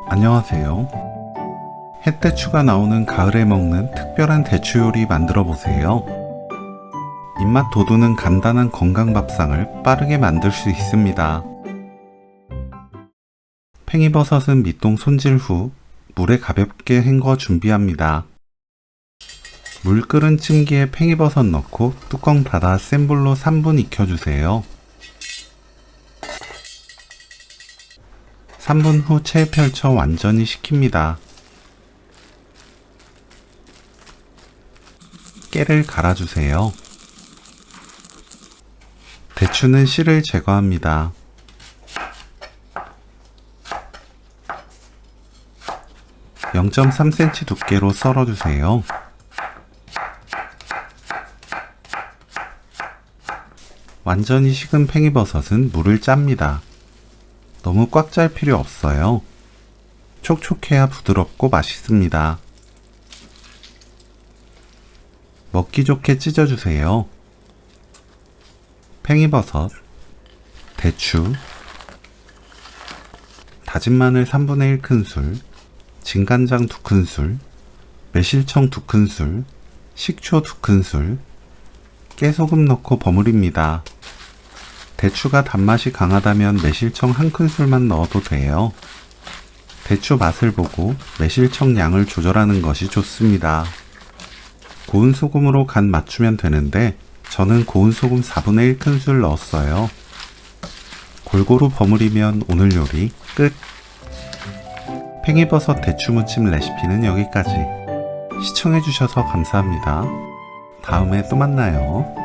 안녕하세요. 햇대추가 나오는 가을에 먹는 특별한 대추 요리 만들어 보세요. 입맛 돋우는 간단한 건강밥상을 빠르게 만들 수 있습니다. 팽이버섯은 밑동 손질 후 물에 가볍게 헹궈 준비합니다. 물 끓은 찜기에 팽이버섯 넣고 뚜껑 닫아 센 불로 3분 익혀주세요. 3분 후 체에 펼쳐 완전히 식힙니다. 깨를 갈아주세요. 대추는 씨를 제거합니다. (0.3cm) 두께로 썰어주세요. 완전히 식은 팽이버섯은 물을 짭니다. 너무 꽉 짤 필요 없어요. 촉촉해야 부드럽고 맛있습니다. 먹기 좋게 찢어주세요. 팽이버섯, 대추, 다진 마늘 3분의 1큰술, 진간장 2큰술, 매실청 2큰술, 식초 2큰술, 깨소금 넣고 버무립니다. 대추가 단맛이 강하다면 매실청 1큰술만 넣어도 돼요. 대추 맛을 보고 매실청 양을 조절하는 것이 좋습니다. 고운 소금으로 간 맞추면 되는데 저는 고운 소금 4분의 1큰술 넣었어요. 골고루 버무리면 오늘 요리 끝! 팽이버섯 대추무침 레시피는 여기까지. 시청해주셔서 감사합니다. 다음에 또 만나요.